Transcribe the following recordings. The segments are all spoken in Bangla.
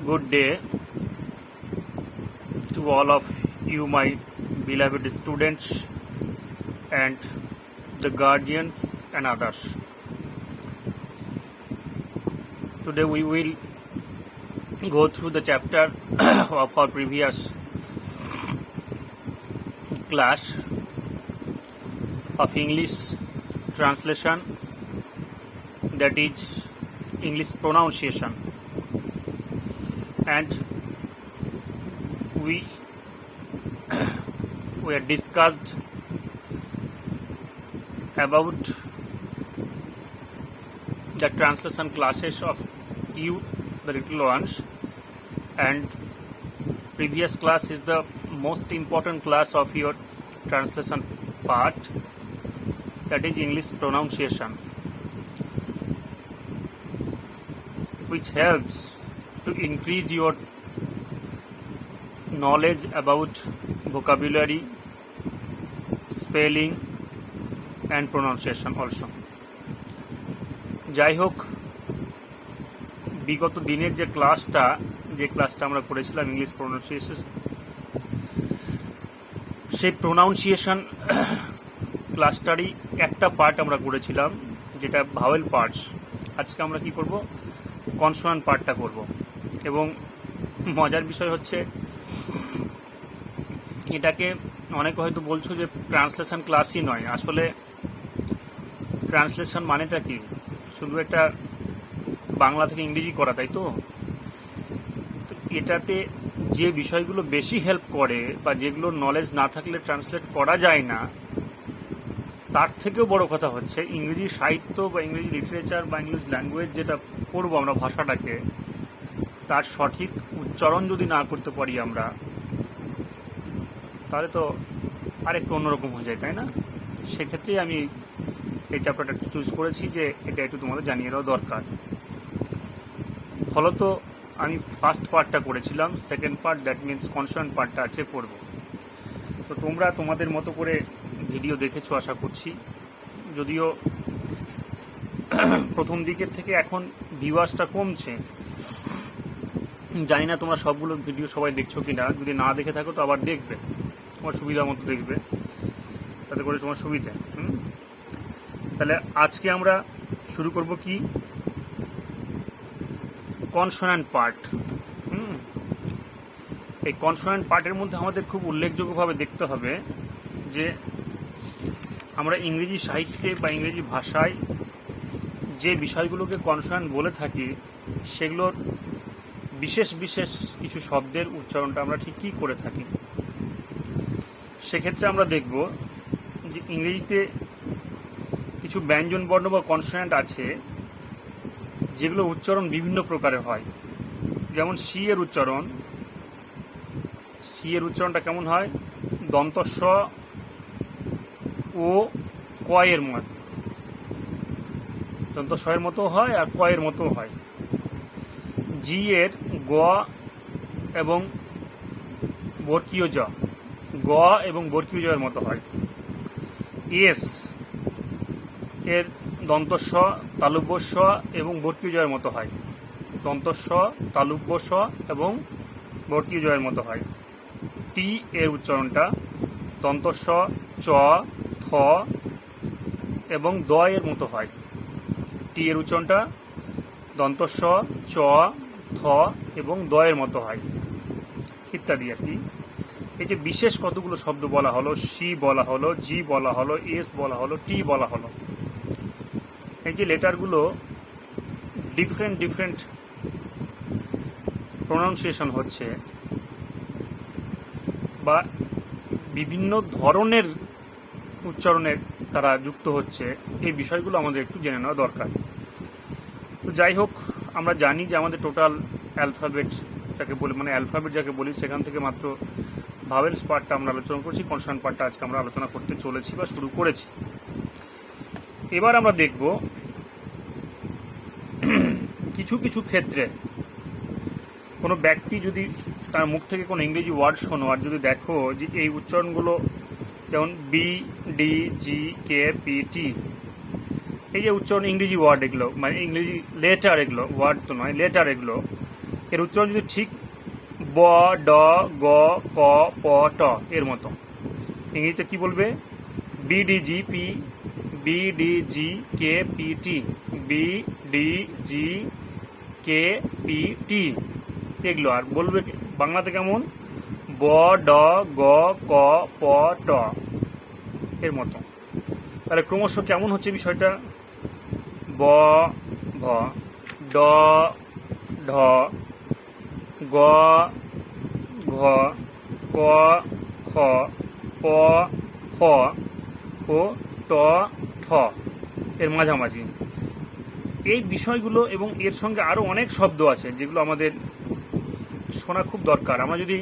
Good day to all of you, my beloved students and the guardians and others. Today we will go through the chapter of our previous class of English translation, that is English pronunciation, and we have discussed about the translation classes of you, the little ones, and previous class is the most important class of your translation part, that is English pronunciation, which helps to increase your knowledge about vocabulary, spelling and pronunciation also. যাই হোক, বিগত দিনের যে ক্লাসটা আমরা করেছিলাম ইংলিশ প্রনাউন্সিয়েশন, সেই প্রনাউন্সিয়েশন ক্লাসটারই একটা পার্ট আমরা করেছিলাম, যেটা ভাওয়েল পার্টস। আজকে আমরা কি করব, কনসোনান্ট পার্টটা করব। এবং মজার বিষয় হচ্ছে, এটাকে অনেকে হয়তো বলছো যে ট্রান্সলেশন ক্লাসই নয়। আসলে ট্রান্সলেশন মানেটা কি? শুধু একটা বাংলা থেকে ইংরেজি করা, তাই তো? এটাতে যে বিষয়গুলো বেশি হেল্প করে বা যেগুলোর নলেজ না থাকলে ট্রান্সলেট করা যায় না, তার থেকেও বড় কথা হচ্ছে ইংরেজি সাহিত্য বা ইংরেজি লিটারেচার বা ইংলিশ ল্যাঙ্গুয়েজ যেটা পড়বো আমরা, ভাষাটাকে তার সঠিক উচ্চারণ যদি না করতে পারি আমরা, তাহলে তো আরেকটু অন্যরকম হয়ে যায়, তাই না? সেক্ষেত্রেই আমি এই চ্যাপ্টারটা চুজ করেছি যে এটা একটু তোমাদের জানিয়ে দেওয়া দরকার। ফলত আমি ফার্স্ট পার্টটা করেছিলাম, second part that means consonant পার্টটা আছে পড়ব। তো তোমরা তোমাদের মতো করে ভিডিও দেখেছো আশা করছি, যদিও প্রথম দিকের থেকে এখন ভিউয়ার্সটা কমছে। জানি না তোমরা সবগুলো ভিডিও সবাই দেখছো কিনা। যদি না দেখে থাকো তো আবার দেখবে, তোমার সুবিধা মতো দেখবে, তাতে করে তোমার সুবিধা। তাহলে আজকে আমরা শুরু করব কি, কনসোনান্ট পার্ট। এই কনসোনান্ট পার্টের মধ্যে আমাদের খুব উল্লেখযোগ্যভাবে দেখতে হবে যে আমরা ইংরেজি সাহিত্যে বা ইংরেজি ভাষায় যে বিষয়গুলোকে কনসোনান্ট বলে থাকি, সেগুলোর বিশেষ বিশেষ কিছু শব্দের উচ্চারণটা আমরা ঠিক কী করে থাকি। সেক্ষেত্রে আমরা দেখব যে ইংরেজিতে কিছু ব্যঞ্জন বর্ণ বা কনসোনান্ট আছে যেগুলো উচ্চারণ বিভিন্ন প্রকারের হয়। যেমন সি এর উচ্চারণটা কেমন হয়? দন্ত স ও ক এর মতো, দন্ত স এর মতো হয় আর ক এর মতো হয়। জি এর গ এবং বর্গীয় জ, গ এবং বর্গীয় জ এর মতো হয়। এস এর দন্ত স, তালব্য স এবং বর্গীয় জ এর মতো হয়। দন্ত স, তালব্য স এবং বর্গীয় জ এর মতো হয়। টি এর উচ্চারণটা দন্ত স, চ, থ এবং দ এর মতো হয়। টি এর উচ্চারণটা দন্ত স, চ, থ এবং দ এর মতো হয়, ইত্যাদি আর কি। এই যে বিশেষ কতগুলো শব্দ বলা হলো, সি বলা হলো, জি বলা হলো, এস বলা হলো, টি বলা হলো। এই যে লেটারগুলো ডিফারেন্ট প্রনাউন্সিয়েশন হচ্ছে বা বিভিন্ন ধরনের উচ্চারণের তারা যুক্ত হচ্ছে, এই বিষয়গুলো আমাদের একটু জেনে নেওয়া দরকার। তো যাই হোক, আমরা জানি যে আমাদের টোটাল অ্যালফাবেট যাকে বলি, মানে অ্যালফাবেট যাকে বলি, সেখান থেকে মাত্র ভাওয়েলস পার্টটা আমরা আলোচনা করছি, কনসোনান্ট পার্টটা আজকে আমরা আলোচনা করতে চলেছি বা শুরু করেছি। এবার আমরা দেখব কিছু কিছু ক্ষেত্রে কোনো ব্যক্তি যদি তার মুখ থেকে কোনো ইংরেজি ওয়ার্ড শোনো আর যদি দেখো যে এই উচ্চারণগুলো, যেমন বি, ডি, জি, কে, পি, টি, এই যে উচ্চারণ ইংরেজি ওয়ার্ড এগুলো, মানে ইংরেজি লেটার, এগুলো ওয়ার্ড তো নয়, লেটার, এগুলো এর উচ্চারণ যদি ঠিক ব, ড, গ, ক, প, ট এর মতো। ইংরেজিতে কি বলবে? BDGP, BDG K P T, BDG K P T, এগুলো। আর বলবে বাংলাতে কেমন? ব, ড, গ, ক, প, ট এর মতো। তাহলে ক্রমশ কেমন হচ্ছে বিষয়টা? ব, ভ, ড, ঢ, গ, ঘ, ক, খ, প, ফ ও ট, ঠ এর মাঝামাঝি। এই বিষয়গুলো এবং এর সঙ্গে আরো অনেক শব্দ আছে যেগুলো আমাদের শোনা খুব দরকার। আমরা যদি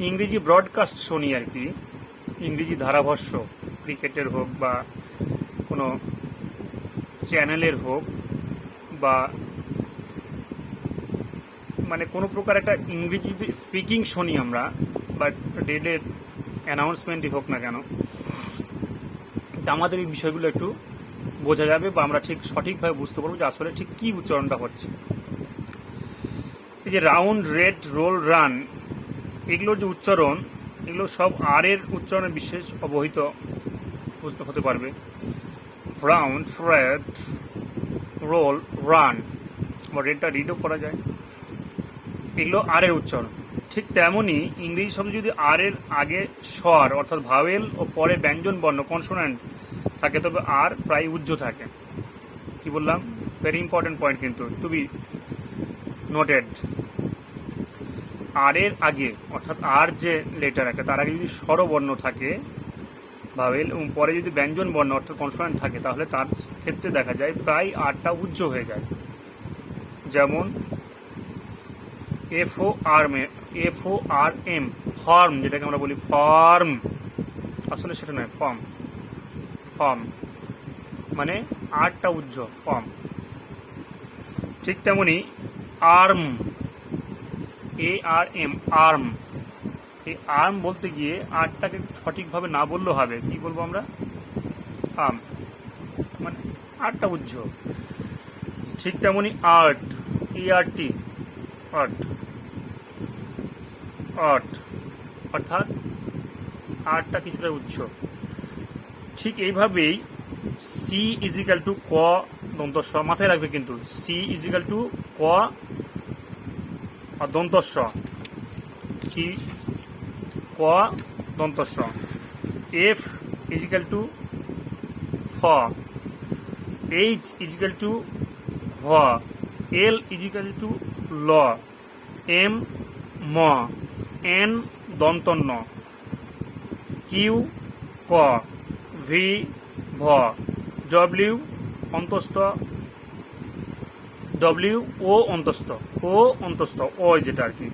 ইংরেজি ব্রডকাস্ট শুনি আর কি, ইংরেজি ধারাভাষ্য, ক্রিকেটের হোক বা কোনো চ্যানেলের হোক বা মানে কোনো প্রকার একটা ইংরেজি স্পিকিং শুনি আমরা, বা ডেটের অ্যানাউন্সমেন্টই হোক না কেন, তা আমাদের এই বিষয়গুলো একটু বোঝা যাবে বা আমরা ঠিক সঠিকভাবে বুঝতে পারবো যে আসলে ঠিক কী উচ্চারণটা হচ্ছে। এই যে রাউন্ড, রেড, রোল, রান, এগুলোর যে উচ্চারণ, এগুলো সব আর এর উচ্চারণে বিশেষ অবহিত বুঝতে হতে পারবে। রাউন্ড, রেড, রোল, রান, বা রেডটা রিডও করা যায়, এগুলো আর এর উচ্চারণ। ঠিক তেমনই ইংরেজি শব্দ যদি আর এর আগে স্বর অর্থাৎ ভাওয়েল ও পরে ব্যঞ্জন বর্ণ কনসোনেন্ট থাকে তবে আর প্রায় উজ্জ থাকে। কি বললাম? ভেরি ইম্পর্টেন্ট পয়েন্ট কিন্তু, টু বি নোটেড। আর এর আগে অর্থাৎ আর যে লেটার আছে তার আগে যদি স্বরবর্ণ থাকে ভাওয়েল এবং পরে যদি ব্যঞ্জন বর্ণ অর্থাৎ কনসোনেন্ট থাকে তাহলে তার ক্ষেত্রে দেখা যায় প্রায় আরটা উজ্জ হয়ে যায়। যেমন FORM, ফর্ম, যেটাকে আমরা বলি ফর্ম, আসলে সেটা নয়, ফর্ম। ফর্ম মানে আরটা উজ্জ, ফর্ম। ঠিক তেমনি আর্ম, ARM, আর্ম, এই আর্ম বলতে গিয়ে আরটাকে সঠিকভাবে না বললেও হবে। কি বলবো আমরা? আর্ম, মানে আরটা উজ্জ। ঠিক তেমনি আর্ট, ERT, আর্ট, আর্ট, অর্থাৎ আরটা কিছুটা উচ্চ। ঠিক এইভাবেই সি ইজিক্যাল টু ক দন্তস্ব, মাথায় রাখবে কিন্তু, সি ইজিক্যাল টু ক দন্তস্ব, কি ক দন্তস্ব। এফ ইজিক্যাল টু ফ, এইচ ইজিক্যাল টু ভ, এল ইজিক্যাল টু ল, এম ম, এন দন্তন্য, কিউ ক, ভি ভ, ডব্লিউ অন্তস্থ, ডব্লিউ ও অন্তস্থ, ও অন্তস্থ, ও যেটা আর কি,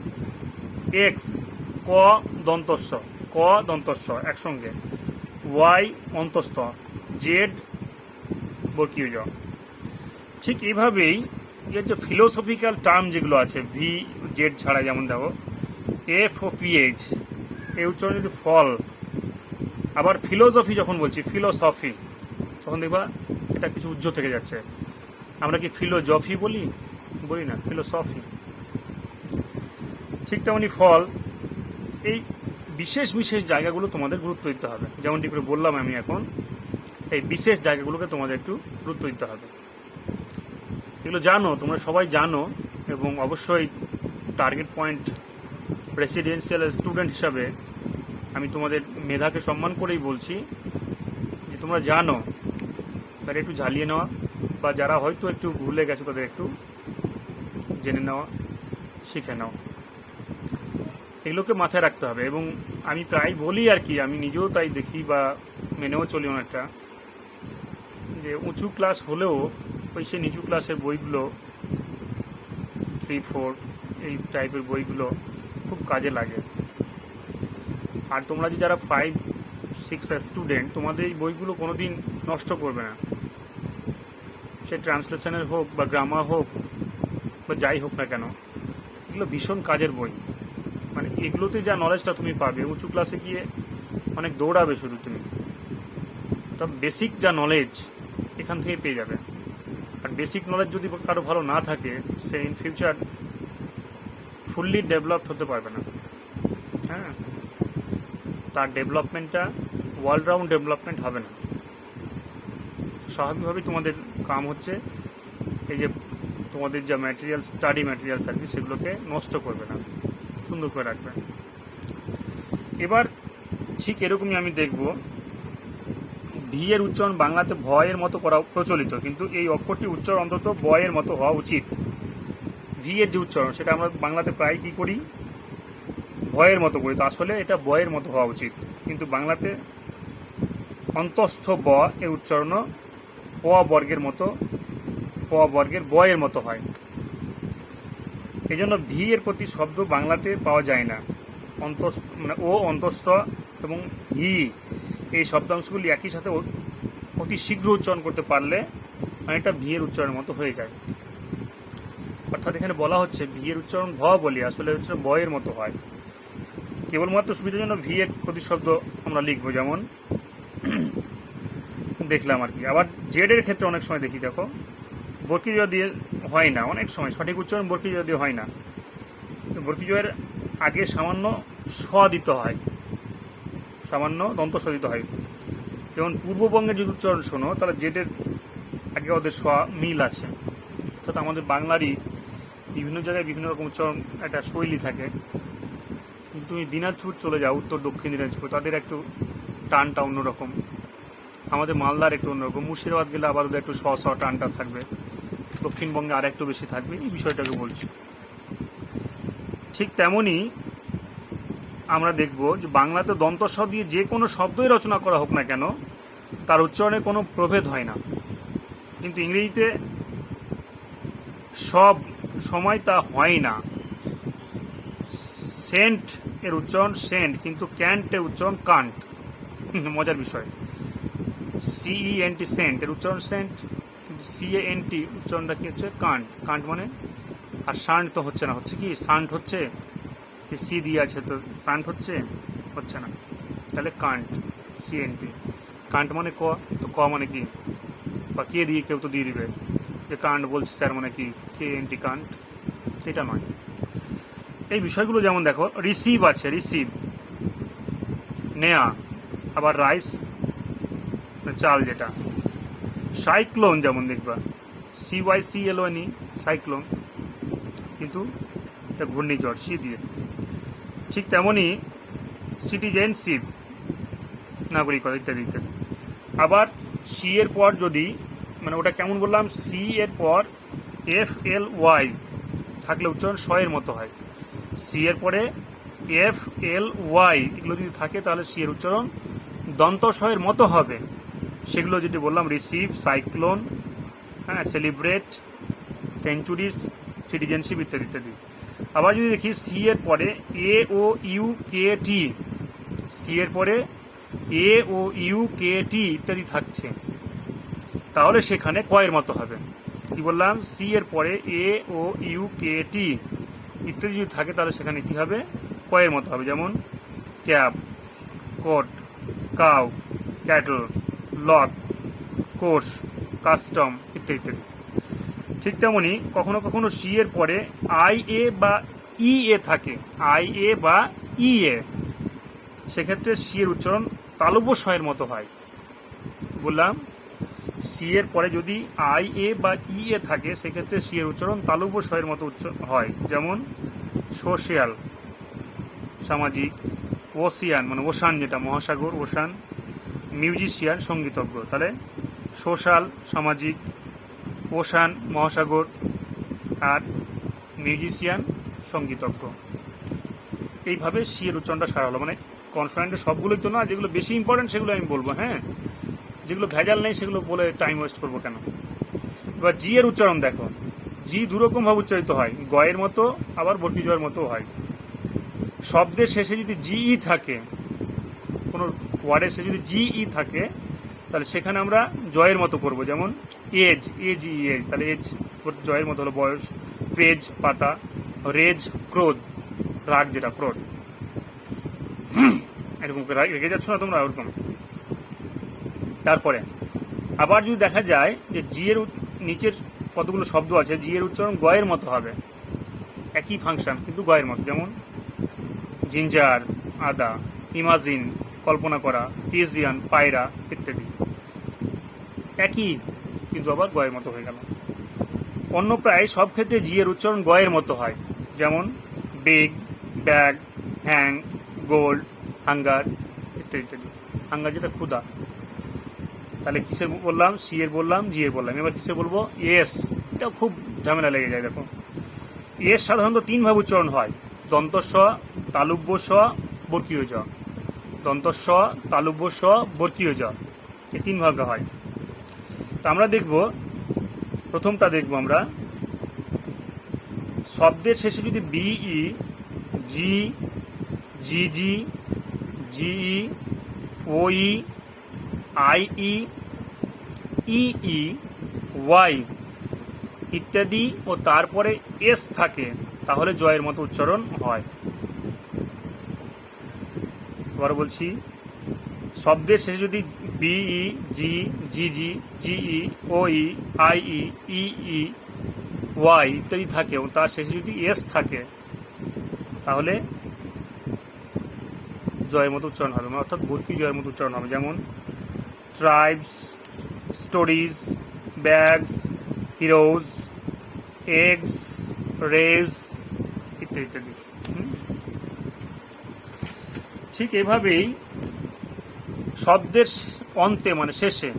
এক্স ক দন্তস্ব, ক দন্তস্ব একসঙ্গে, ওয়াই অন্তস্থ, জেড বর্গীয় জ। ঠিক এইভাবেই এর যে ফিলোসফিক্যাল টার্ম যেগুলো আছে ভি জেড ছাড়া, যেমন দেখো এফ ও পিএইচ, এই উচ্চারণ যদি ফল। আবার ফিলোসফি যখন বলছি, ফিলোসফি, তখন দেখবা এটা কিছু উজ্জ থেকে যাচ্ছে। আমরা কি ফিলোজফি বলি? বলি না, ফিলোসফি। ঠিক তেমনি ফল। এই বিশেষ বিশেষ জায়গাগুলো তোমাদের গুরুত্ব দিতে হবে, যেমনটি করে বললাম আমি এখন। এই বিশেষ জায়গাগুলোকে তোমাদের একটু গুরুত্ব দিতে হবে। এগুলো জানো, তোমরা সবাই জানো, এবং অবশ্যই টার্গেট পয়েন্ট প্রেসিডেন্সিয়াল স্টুডেন্ট হিসাবে আমি তোমাদের মেধাকে সম্মান করেই বলছি যে তোমরা জানো, তারা একটু ঝালিয়ে নেওয়া, বা যারা হয়তো একটু ভুলে গেছো তাদের একটু জেনে নেওয়া, শিখে নাও। এগুলোকে মাথায় রাখতে হবে। এবং আমি প্রায় বলি আর কি, আমি নিজেও তাই দেখি বা মেনেও চলি অনেকটা, যে উঁচু ক্লাস হলেও ওই সে নিচু ক্লাসের বইগুলো 3-4 এই টাইপের বইগুলো খুব কাজে লাগে। আর তোমরা যে যারা 5-6 স্টুডেন্ট, তোমাদের এই বইগুলো কোনোদিন নষ্ট করবে না। সে ট্রান্সলেশনের হোক বা গ্রামার হোক বা যাই হোক না কেন, এগুলো ভীষণ কাজের বই। মানে এগুলোতে যা নলেজটা তুমি পাবে, উঁচু ক্লাসে গিয়ে অনেক দৌড়াবে শুধু তুমি, তবে বেসিক যা নলেজ এখান থেকে পেয়ে যাবে। আর বেসিক নলেজ যদি কারো ভালো না থাকে, say in future fully developed হতে পারবে না। হ্যাঁ, তার ডেভেলপমেন্টটা অলরাউন্ড ডেভেলপমেন্ট হবে না। স্বাভাবিকভাবেই তোমাদের কাম হচ্ছে এই যে তোমাদের যা ম্যাটেরিয়াল, স্টাডি ম্যাটেরিয়ালস আর কি, সেগুলোকে নষ্ট করবে না, সুন্দর করে রাখবে। এবার ঠিক এরকমই আমি দেখব ভি এর উচ্চারণ বাংলাতে ভয়ের মতো করা প্রচলিত, কিন্তু এই অক্ষরটি উচ্চারণ অন্তত বয়ের মতো হওয়া উচিত। ভি এর যে উচ্চারণ সেটা আমরা বাংলাতে প্রায় কি করি, ভয়ের মতো করি, তো আসলে এটা বয়ের মতো হওয়া উচিত। কিন্তু বাংলাতে অন্তস্থ ব এর উচ্চারণ প বর্গের মতো, প বর্গের বয়ের মতো হয়। এই জন্য ভি এর প্রতি শব্দ বাংলাতে পাওয়া যায় না। মানে ও অন্তস্থ এবং হি এই শব্দাংশগুলি একই সাথে অতি শীঘ্র উচ্চারণ করতে পারলে অনেকটা ভি এর উচ্চারণের মতো হয়ে যায়। অর্থাৎ এখানে বলা হচ্ছে ভি এর উচ্চারণ ভ বলি, আসলে হচ্ছে বয়ের মতো হয়। কেবলমাত্র সুবিধার জন্য ভি এর প্রতিশব্দ আমরা লিখবো, যেমন দেখলাম আর কি। আবার জেড এর ক্ষেত্রে অনেক সময় দেখি, দেখো বর্গীয় দিয়ে হয় না, অনেক সময় সঠিক উচ্চারণ বর্গীয় দিয়ে হয় না। বর্গীয়ের আগে সামান্য স দিতে হয়, সামান্য দন্ত স দিতে হয়। যেমন পূর্ববঙ্গের যদি উচ্চারণ শোনো তাহলে জেডের আগে ওদের স মিল আছে। অর্থাৎ আমাদের বাংলারই বিভিন্ন জায়গায় বিভিন্ন রকম উচ্চারণ একটা শৈলী থাকে। কিন্তু তুমি দিনাজপুর চলে যাও, উত্তর দক্ষিণ দিনাজপুর, তাদের একটু টানটা অন্যরকম, আমাদের মালদার একটু অন্যরকম, মুর্শিদাবাদ গেলে আবার ওদের একটু স স টানটা থাকবে, দক্ষিণবঙ্গে আর একটু বেশি থাকবে। এই বিষয়টাকে বলছি। ঠিক তেমনই আমরা দেখব যে বাংলাতে দন্ত স দিয়ে যে কোনো শব্দই রচনা করা হোক না কেন তার উচ্চারণে কোনো প্রভেদ হয় না, কিন্তু ইংরেজিতে সব সময় তা হয় না। সেন্ট এর উচ্চারণ সেন্ট, কিন্তু ক্যান্ট এর উচ্চারণ কান্ট। মজার বিষয়, সিইএনটি সেন্ট এর উচ্চারণ সেন্ট, কিন্তু সিএএনটি উচ্চারণটা কি হচ্ছে কান্ট। কান্ট মানে, আর শান্ট তো হচ্ছে না, হচ্ছে কি শান্ট হচ্ছে, সি দিয়ে আছে তো শান্ট হচ্ছে না, তাহলে কান্ট, সিএনটি। কান্ট মানে ক, তো ক মানে কি, বা কে দিয়ে কেউ তো দিয়ে দিবে যে কান্ট বলছে স্যার মানে কি, কে এনটি কান্ট, এটা নয়। এই বিষয়গুলো যেমন দেখো রিসিভ আছে, রিসিভ নেয়া, আবার রাইস চাল যেটা, সাইক্লোন যেমন দেখবা CYCLONE সাইক্লোন, কিন্তু এটা ঘূর্ণিঝড় সি দিয়ে। ঠিক তেমনই সিটিজেনশিপ নাগরিকতা ইত্যাদি ইত্যাদি। আবার সি এর পর যদি, মানে ওটা কেমন বললাম, সি এর পর FLY থাকলে উচ্চারণ স এর মতো হয়। সি এর পরে FLY এগুলো যদি থাকে তাহলে সি এর উচ্চারণ দন্ত স এর মতো হবে। সেগুলো যেটি বললাম রিসিভ, সাইক্লোন, হ্যাঁ, সেলিব্রেট, সেঞ্চুরিজ, সিটিজেনশিপ ইত্যাদি ইত্যাদি। আবার যদি দেখি সি এর পরে AOUKT, সি এর পরে AOUKT ইত্যাদি থাকছে, তাহলে সেখানে ক এর মতো হবে। কি বললাম, সি এর পরে AOUKT ইত্যাদি যদি থাকে তাহলে সেখানে কি হবে, ক এর মতো হবে। যেমন ক্যাব, কোট, কাউ, ক্যাটল, লট, কোর্স, কাস্টম ইত্যাদি ইত্যাদি। ঠিক তেমনি কখনো কখনো সি এর পরে IA বা EA থাকে, IA বা EA, সেক্ষেত্রে সি এর উচ্চারণ তালব্য স এর মতো হয়। বললাম সি এর পরে যদি IA বা EA থাকে সেক্ষেত্রে সি এর উচ্চারণ তালব্য স এর মতো হয়। যেমন সোশিয়াল সামাজিক, ওশিয়ান মানে ওশান যেটা মহাসাগর, ওশান, মিউজিশিয়ান সঙ্গীতজ্ঞ, তাহলে সোশ্যাল সামাজিক, ওশান মহাসাগর, আর মিউজিশিয়ান সঙ্গীতজ্ঞ। এইভাবে সি এর উচ্চারণটা সারা হলো। মানে কনসোনেন্টের সবগুলোই তো না, যেগুলো বেশি ইম্পর্টেন্ট সেগুলো আমি বলবো, হ্যাঁ, যেগুলো ভেজাল নেই সেগুলো বলে টাইম ওয়েস্ট করবো কেন। এবার জি এর উচ্চারণ দেখো, জি দুরকম ভাবে উচ্চারিত হয়, গ এর মতো আবার বর্গীজয়ের মতো হয়। শব্দের শেষে যদি জিই থাকে, কোনো ওয়ার্ডের শেষে যদি জিই থাকে তাহলে সেখানে আমরা জয়ের মতো করব। যেমন এজ, এজ, তাহলে এজ জয়ের মতো হলো বয়স। পেজ পাতা, রেজ ক্রোধ, রাগ যেটা ক্রোধ, এরকম রেগে যাচ্ছ না তোমরা ওরকম। তারপরে আবার যদি দেখা যায় যে জি এর নিচের কতগুলো শব্দ আছে, জি এর উচ্চারণ গ এর মতো হবে, একই ফাংশন কিন্তু গয়ের মতো, যেমন জিঞ্জার, আদা, ইমাজিন, কল্পনা করা, পিজিয়ান, পায়রা ইত্যাদি। একই কিন্তু আবার গয়ের মতো হয়ে গেল। অন্য প্রায় সব ক্ষেত্রে জি এর উচ্চারণ গয়ের মতো হয়, যেমন বেগ, ব্যাগ, হ্যাং, গোল্ড, হাঙ্গার ইত্যাদি ইত্যাদি। হাঙ্গার যেটা ক্ষুধা। তাহলে কিসের বললাম? সি এর বললাম, জি এর বললাম। এবার কিসের বলবো? এস। এটা খুব ঝামেলা লেগে যায়। দেখো, এস সাধারণত 3 ভাবে উচ্চারণ হয়: দন্ত স, তালব্য স, বর্গীয় জ। দন্ত স, তালব্য স, বর্গীয় জ, এই 3 ভাগে হয়। তো আমরা দেখব, প্রথমটা দেখব আমরা, শব্দের শেষে যদি বিই, জি, জিজি, জিই, ওই, আইই, ইই, ওয়াই ইত্যাদি ও তারপরে এস থাকে, তাহলে জয়ের মতো উচ্চারণ হয়। এবার বলছি, শব্দের শেষে যদি বিই, জি, জিজি, জিই, ওই, আইই, ইই, ওয়াই ইত্যাদি থাকে এবং তার শেষে যদি এস থাকে, তাহলে জয়ের মতো উচ্চারণ হবে, অর্থাৎ বর্গীয় জয়ের মতো উচ্চারণ হবে। যেমন tribes, stories, bags, heroes, eggs, rays ইত্যাদি ইত্যাদি। ঠিক এভাবেই শব্দের অন্তে মানে শেষে,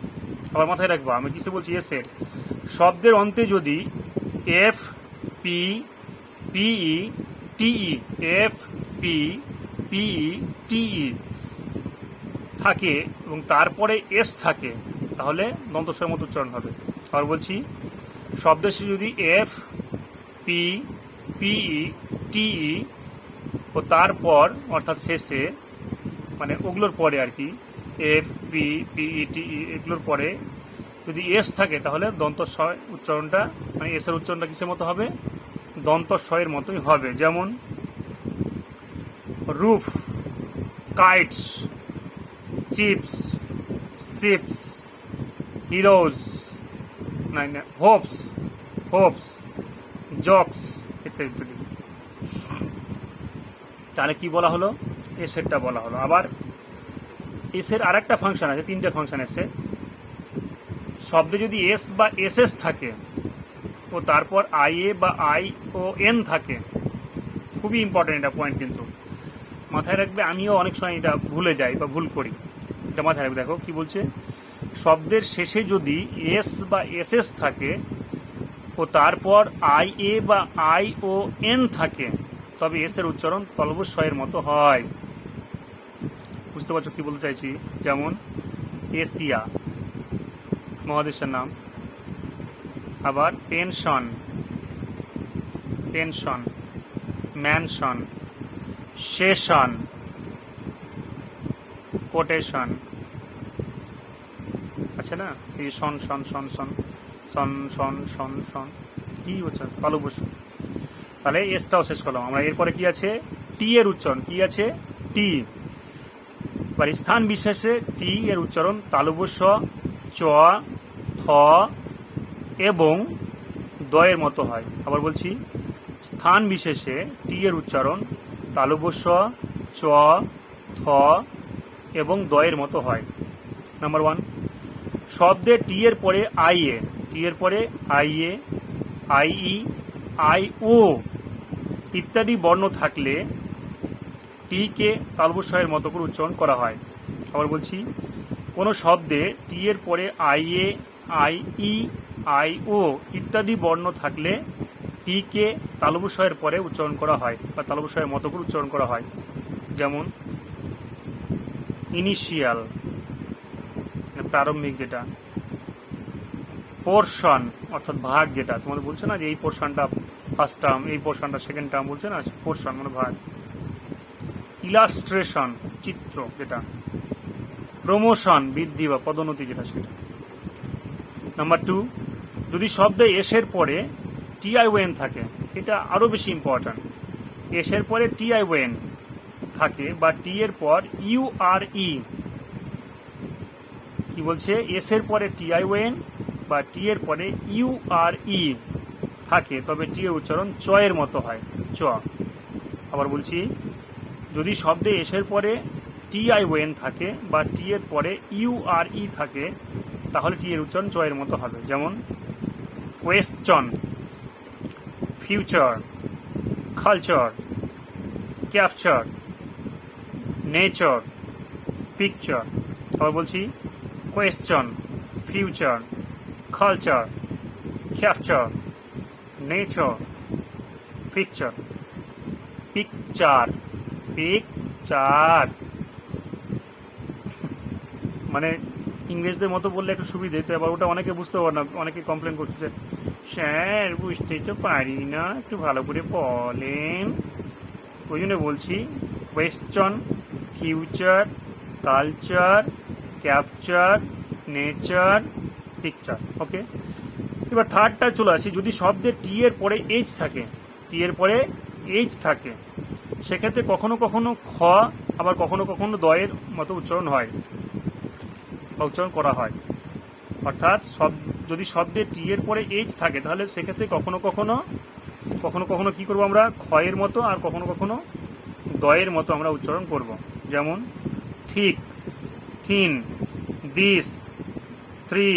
আবার মাথায় রাখবো আমি কিছু বলছি, এসের শব্দের অন্তে যদি এফ, পি, পিই, টিই, এফ, পি, পিই, টিই থাকে এবং তারপরে এস থাকে, তাহলে দন্তস্বরের মতো উচ্চারণ হবে। আবার বলছি, শব্দের শেষে যদি এফ, পি, পিই, টিই ও তারপর অর্থাৎ শেষে মানে ওগুলোর পরে আর কি, এফ, পি, পিই, টিই এগুলোর পরে যদি এস থাকে, তাহলে দন্তস্বয় উচ্চারণটা মানে এস এর উচ্চারণটা কিসের মতো হবে? দন্তস্বয়ের মতোই হবে। যেমন roof, kites, chips, ships, heroes, hopes, hopes, jocks ইত্যাদি ইত্যাদি। তাহলে কি বলা হলো? এসেরটা বলা হলো। আবার এসের আর একটা ফাংশন আছে, 3টে ফাংশন আছে। শব্দে যদি এস বা এস এস থাকে ও তারপর আই এ বা আই ও এন থাকে, খুবই ইম্পর্টেন্ট এটা পয়েন্ট, কিন্তু মাথায় রাখবে। আমিও অনেক সময় এটা ভুলে যাই বা ভুল করি, এটা মাথায় রাখবে। দেখো কি বলছে, শব্দের শেষে যদি এস বা এস এস থাকে ও তারপর আই এ বা আই ও এন থাকে, তবে এস এর উচ্চারণ তলবস্বয়ের মতো হয়। বুঝতে পারছো কি বলতে চাইছি? যেমন এশিয়া মহাদেশের নাম। আবার pension, pension, mansion, session, quotation আছে না? এই শন শন শন শন শন শন শন শন কি হচ্ছে? তালব্য। তাহলে এসটাও শেষ করলাম আমরা। এরপরে কি আছে? টি এর উচ্চারণ কি আছে? টি। এবার স্থান বিশেষে টি এর উচ্চারণ তালব্য স, চ, থ এবং দয়ের মতো হয়। আবার বলছি, স্থান বিশেষে টি এর উচ্চারণ তালব্য স, চ, থ এবং দয়ের মতো হয়। নাম্বার 1, শব্দে টি এর পরে আই এ, টি এর পরে I A, I E, I O ইত্যাদি বর্ণ থাকলে টি কে তালব্যস্বয়ের মতো করে উচ্চারণ করা হয়। আবার বলছি, কোনো শব্দে টি এর পরে I A, I E, I O ইত্যাদি বর্ণ থাকলে টি কে তালব্যস্বয়ের পরে উচ্চারণ করা হয় বা তালব্যস্বয়ের মতো করে উচ্চারণ করা হয়। যেমন ইনিশিয়াল প্রারম্ভিক, যেটা পোরশন অর্থাৎ ভাগ, যেটা তোমাদের বলছে না যে এই পোরশনটা ফার্স্ট টার্ম, এই পোরশনটা সেকেন্ড টার্ম, বলছে না পোরশন মানে ভাগ। ইলাস্ট্রেশন চিত্র, যেটা প্রমোশন বৃদ্ধি বা পদোন্নতি, যেটা সেটা। নাম্বার 2, যদি শব্দে এসের পরে টিআইওএন থাকে, এটা আরো বেশি ইম্পর্টেন্ট। এসের পরে টিআইওএন থাকে বা টি এর পর ইউ আর ই, কি বলছে? এস এর পরে টিআইওএন বা টি এর পরে ইউ আর ই থাকে তবে টি এর উচ্চারণ চ এর মতো হয়, চ। আবার বলছি, যদি শব্দে এসের পরে TION থাকে বা টি এর পরে URE থাকে তাহলে টি এর উচ্চারণ চ এর মতো হবে। যেমন question, future, culture, capture, nature, picture. আবার বলছি, question, future, culture, capture, nature, picture. Picture, picture মানে ইংরেজদের মতো বললে একটু সুবিধে, তো আবার ওটা অনেকে বুঝতে পারে না, অনেকে কমপ্লেন করছে যে স্যার বুঝতেই তো পারি না, একটু ভালো করে বলেন। ওই জন্য বলছি question, future, culture, capture, nature, picture. Okay, এবার থার্ডটা চলে আসি, যদি শব্দে টি এর পরে এইচ থাকে, টি এর পরে এইচ থাকে সেক্ষেত্রে কখনো কখনো খ আবার কখনো কখনো দয়ের মতো উচ্চারণ হয় বা উচ্চারণ করা হয়। অর্থাৎ যদি শব্দে টি এর পরে এইচ থাকে তাহলে সেক্ষেত্রে কখনো কখনো কখনো কখনো কি করবো আমরা, ক্ষয়ের মতো আর কখনো কখনো দয়ের মতো আমরা উচ্চারণ করব। যেমন thick, thin, this, three,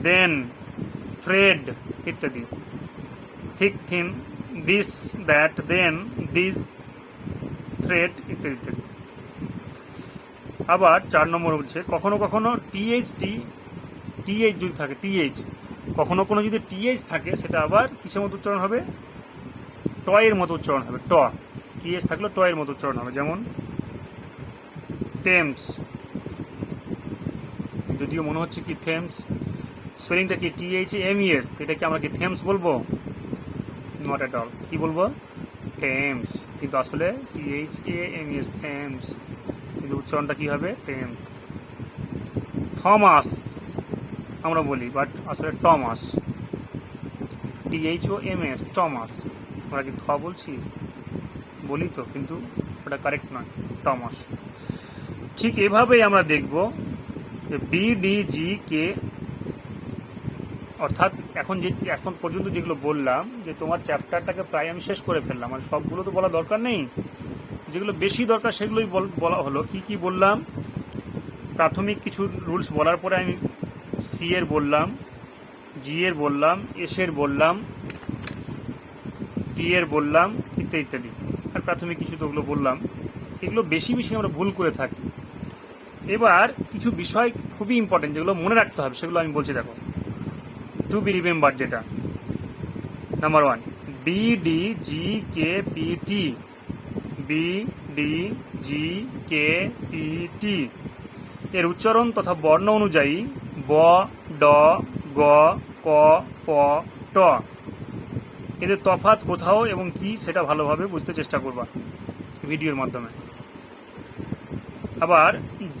then, thread ইত্যাদি। Thick, thin, this, that, then, this, thread ইত্যাদি ইত্যাদি। আবার 4 নম্বর হচ্ছে কখনো কখনো টিএইচ যদি থাকে, টিএইচ কখনো কোনো যদি টিএইচ থাকে সেটা আবার কিসের মতো উচ্চারণ হবে, ট এর মতো উচ্চারণ হবে, ট। টিএইচ থাকলে ট এর মতো উচ্চারণ হবে। যেমন টেমস, যদিও মনে হচ্ছে কি থেমস, স্পেলিংটা কি THEMES, এটা কি আমরা কি থেমস বলবো? Not at all. কি বলবো? টেমস, কিন্তু আসলে THAMES, থেমস, কিন্তু উচ্চারণটা কি হবে? টেমস। থমাস আমরা বলি, বাট আসলে টমাস, THOMAS, টমাস। আমরা কি থ বলছি? বলি তো, কিন্তু ওটা কারেক্ট নয়, টমাস। ঠিক এভাবেই আমরা দেখব যে BDGK, অর্থাৎ এখন পর্যন্ত যেগুলো বললাম, যে তোমার চ্যাপ্টারটাকে প্রায় আমি শেষ করে ফেললাম, আর সবগুলো তো বলা দরকার নেই, যেগুলো বেশি দরকার সেগুলোই বলা হলো। কি কি বললাম? প্রাথমিক কিছু রুলস বলার পরে আমি সি এর বললাম, জি এর বললাম, এস এর বললাম, টি এর বললাম, ইত্যাদি ইত্যাদি। আর প্রাথমিক কিছু তো ওগুলো বললাম, এগুলো বেশি বেশি আমরা ভুল করে থাকি। এবার কিছু বিষয় খুবই ইম্পর্টেন্ট যেগুলো মনে রাখতে হবে, সেগুলো আমি বলছি। দেখো, টু বি রিমেম্বার, যেটা নাম্বার 1, BDGKPT, BDGKPT এর উচ্চারণ তথা বর্ণ অনুযায়ী ব, ড, গ, ক, প, ট। এদের তফাৎ কোথাও এবং কি সেটা ভালোভাবে বুঝতে চেষ্টা করবা ভিডিওর মাধ্যমে। আবার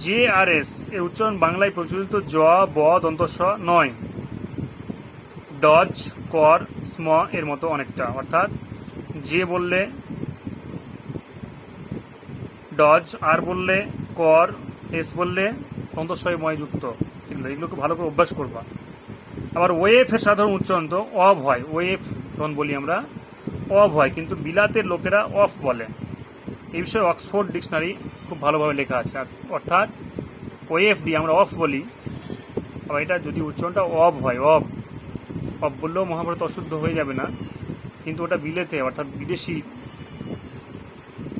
JRS এর উচ্চারণ বাংলায় প্রচলিত জ, ব, দন্তস্ব নয়, ডজ, কর, স্ম এর মতো অনেকটা। অর্থাৎ যে বললে ডজ, আর বললে কর, এস বললে দন্তস্বয় ময় যুক্ত, এগুলোকে ভালো করে অভ্যাস করবা। আবার ওয়েফ এর সাধারণ উচ্চারণ তো অফ হয়, ওয়েফ যখন বলি আমরা অফ হয়, কিন্তু বিলাতের লোকেরা অফ বলে। এই বিষয়ে অক্সফোর্ড ডিকশনারি খুব ভালোভাবে লেখা আছে। অর্থাৎ ওয়েফ দিয়ে আমরা অফ বলি, আবার এটা যদি উচ্চারণটা অফ হয়, অফ বললেও মহাভারত অশুদ্ধ হয়ে যাবে না, কিন্তু ওটা বিলেতে অর্থাৎ বিদেশি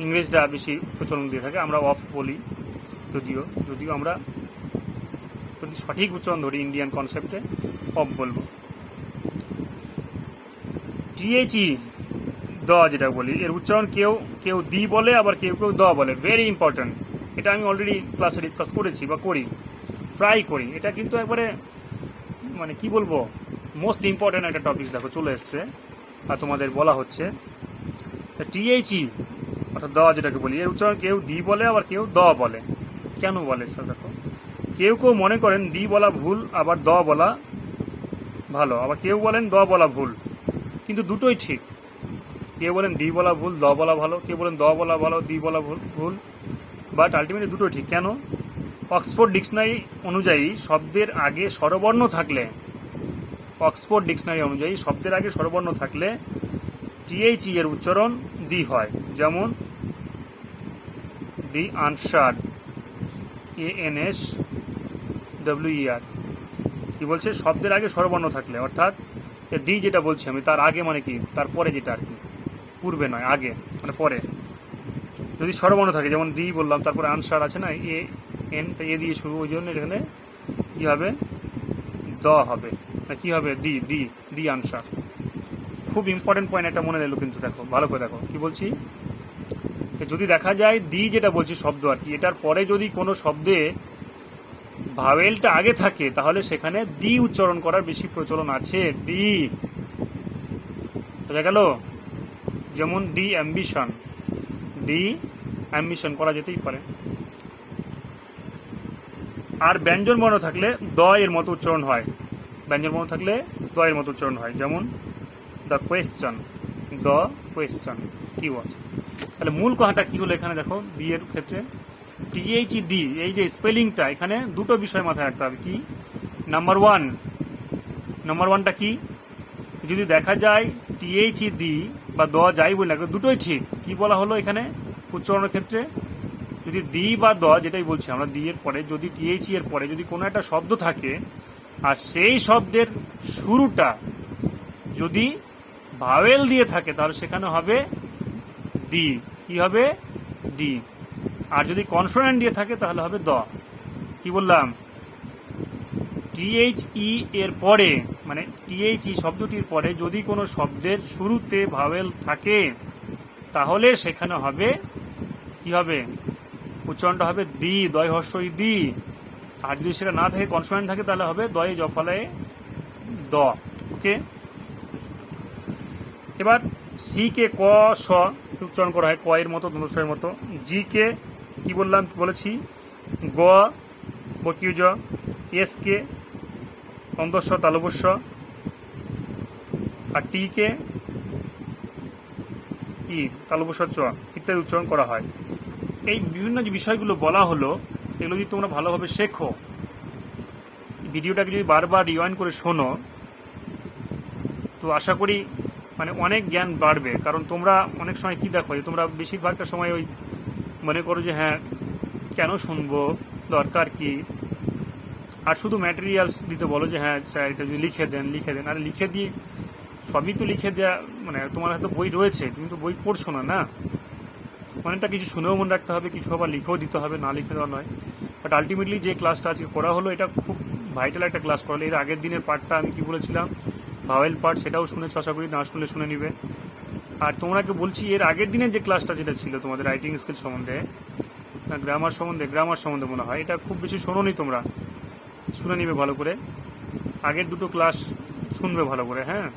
ইংরেজরা বেশি প্রচলন দিয়ে থাকে। আমরা অফ বলি, যদিও আমরা যদি সঠিক উচ্চারণ ধরি ইন্ডিয়ান কনসেপ্টে অফ বলবো। THE, দ যেটা বলি, এর উচ্চারণ কেউ কেউ দি বলে, আবার কেউ কেউ দ বলে। ভেরি ইম্পর্টেন্ট, এটা আমি অলরেডি ক্লাসে ডিসকাস করেছি বা প্রায় করি। এটা কিন্তু একবারে মানে কি বলবো, মোস্ট ইম্পর্টেন্ট একটা টপিক। দেখো চলে এসছে আর তোমাদের বলা হচ্ছে THE, অর্থাৎ দ যেটাকে বলি, এর উচ্চারণ কেউ দি বলে, আবার কেউ দ বলে। কেন বলে দেখো, কেউ কেউ মনে করেন দি বলা ভুল, আবার দ বলা ভালো, আবার কেউ বলেন দ বলা ভুল, কিন্তু দুটোই ঠিক। কেউ বলেন দি বলা ভুল, দ বলা ভালো, কেউ বলেন দ বলা ভালো, দি বলা ভুল, বাট আলটিমেটলি দুটোই ঠিক। কেন? অক্সফোর্ড ডিকশনারি অনুযায়ী শব্দের আগে স্বরবর্ণ থাকলে অক্সফোর্ড ডিকশনারি অনুযায়ী শব্দের আগে স্বরবর্ণ থাকলে টিএইচ এর উচ্চারণ দি হয়। যেমন দি আনসার, ANSWER। কি বলছে? শব্দের আগে স্বরবর্ণ থাকলে, অর্থাৎ দি যেটা বলছি আমি, তার আগে মানে কি, তারপরে যেটা আর কি, পূর্বে নয়, আগে মানে পরে যদি স্বরবর্ণ থাকে, যেমন দি বললাম, তারপরে আনসার আছে না, AN, তাই এ দিয়ে শুরু, ওই জন্য এখানে কি হবে? দ হবে, না কি হবে? দি দি দি আনসার। খুব ইম্পর্টেন্ট পয়েন্ট একটা মনে নিল কিন্তু, দেখো ভালো করে দেখো কি বলছি। যদি দেখা যায় দি যেটা বলছি শব্দ আর কি, এটার পরে যদি কোনো শব্দে ভাওয়েলটা আগে থাকে তাহলে সেখানে দি উচ্চারণ করার বেশি প্রচলন আছে। দি, বোঝা গেল? যেমন দি অ্যাম্বিশন, দি অ্যাম্বিশন করা যেতেই পারে। আর ব্যঞ্জন বর্ণ থাকলে দ এর মতো উচ্চারণ হয়। ব্যঞ্জন বর্ণ থাকলে দ এর মতো উচ্চারণ হয়। যেমন দ্য কোয়েশ্চন, দ্য কোয়েশ্চন কি ওয়াজ। তাহলে মূল কথাটা কি হলো এখানে দেখো, দি এর ক্ষেত্রে টিএইচ ডি, এই যে স্পেলিংটা, এখানে দুটো বিষয় মাথায় রাখতে হবে। কি? নাম্বার ওয়ানটা কি? যদি দেখা যায় টিএইচ ডি বা দ যাই বলি না, দুটোই ঠিক। কি বলা হলো এখানে উচ্চারণের ক্ষেত্রে? যদি দি বা দ, যেটাই বলছি আমরা, দি এর পরে যদি টিএইচ এর পরে যদি কোনো একটা শব্দ থাকে আর সেই শব্দের শুরুটা যদি ভাওয়েল দিয়ে থাকে তাহলে সেখানে হবে দি। কি হবে? দি। আর যদি কনসোনেন্ট দিয়ে থাকে তাহলে হবে দ। কি বললাম? টিএইচই এর পরে, মানে টিএইচই শব্দটির পরে যদি কোনো শব্দের শুরুতে ভাওয়েল থাকে তাহলে সেখানে হবে কি হবে? উচ্চারণটা হবে দি, দয় হর্ষই দি। আর যদি সেটা না থাকে, কনসোনেন্ট থাকে, তাহলে হবে দয়ে জফলায় দ। ওকে, এবার সি কে ক স উচ্চারণ করা হয় ক এর মতো, ধনুষের মতো। জি কে কি বললাম, বলেছি গ বর্গীয় জ। S K অন্তঃস্ব তালবস্য। আর টি কে ই তালবস্য চ ইত্যাদি উচ্চারণ করা হয়। এই বিভিন্ন যে বিষয়গুলো বলা হলো, এগুলো যদি তোমরা ভালোভাবে শেখো, ভিডিওটাকে যদি বারবার রিওয়াইন্ড করে শোনো, তো আশা করি মানে অনেক জ্ঞান বাড়বে। কারণ তোমরা অনেক সময় কি দেখো, তোমরা বেশিরভাগটা সময় ওই মনে করো যে হ্যাঁ কেন শুনবো, দরকার কি, আর শুধু ম্যাটেরিয়ালস দিতে বলো যে হ্যাঁ স্যার এটা যদি লিখে দেন। আর লিখে দিয়ে সবই তো লিখে দেওয়া, মানে তোমার হয়তো বই রয়েছে, তুমি তো বই পড়ছো না, না অনেকটা কিছু শুনেও মনে রাখতে হবে, কিছু আবার লিখেও দিতে হবে, না লিখে দেওয়া নয়। বাট আলটিমেটলি যে ক্লাসটা আজকে করা হলো, এটা খুব ভাইটাল একটা ক্লাস করালো। এর আগের দিনের পার্টটা আমি কি বলেছিলাম, ভাওয়েল পার্ট, সেটাও শুনেছো আশা করি, না শুনলে শুনে নিবে। আর তোমরাকে বলছি, এর আগের দিনের যে ক্লাসটা যেটা ছিল তোমাদের রাইটিং স্কিল সম্বন্ধে, না গ্রামার সম্বন্ধে মনে হয়, এটা খুব বেশি শোনোনি তোমরা, শুনে নিবে ভালো করে। আগের দুটো ক্লাস শুনবে ভালো করে, হ্যাঁ।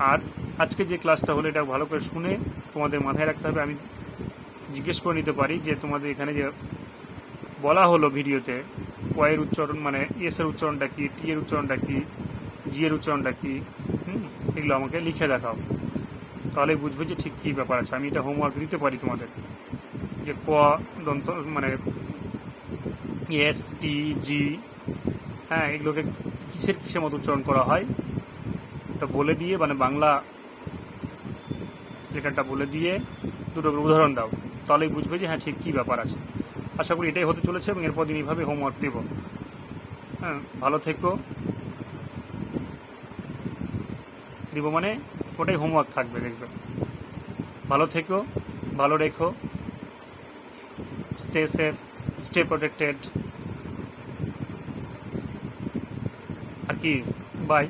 আর আজকে যে ক্লাসটা হলো, এটা ভালো করে শুনে তোমাদের মাথায় রাখতে হবে। আমি জিজ্ঞেস করে নিতে পারি যে তোমাদের এখানে যে বলা হলো ভিডিওতে, কয়ের উচ্চারণ মানে এস এর উচ্চারণটা কি, টি এর উচ্চারণটা কি, জি এর উচ্চারণটা কি, এগুলো আমাকে লিখে দেখাও, তাহলে বুঝবে যে ঠিক কী ব্যাপার আছে। আমি এটা হোমওয়ার্ক দিতে পারি তোমাদের, যে ক দন্ত মানে এস টি জি, হ্যাঁ এগুলোকে কিসের মতো উচ্চারণ করা হয় এটা বলে দিয়ে, মানে বাংলা লেখাটা বলে দিয়ে দুটো উদাহরণ দাও, তাহলেই বুঝবে যে হ্যাঁ ঠিক কী ব্যাপার আছে। আশা করি এটাই হতে চলেছে, এবং এরপর দিন এইভাবে হোমওয়ার্ক দেব। হ্যাঁ, ভালো থেকো, দিব মানে ওটাই হোমওয়ার্ক থাকবে, দেখবে। ভালো থেকো, ভালো রেখো, স্টে সেফ, স্টে প্রোটেক্টেড, আর কি, বাই।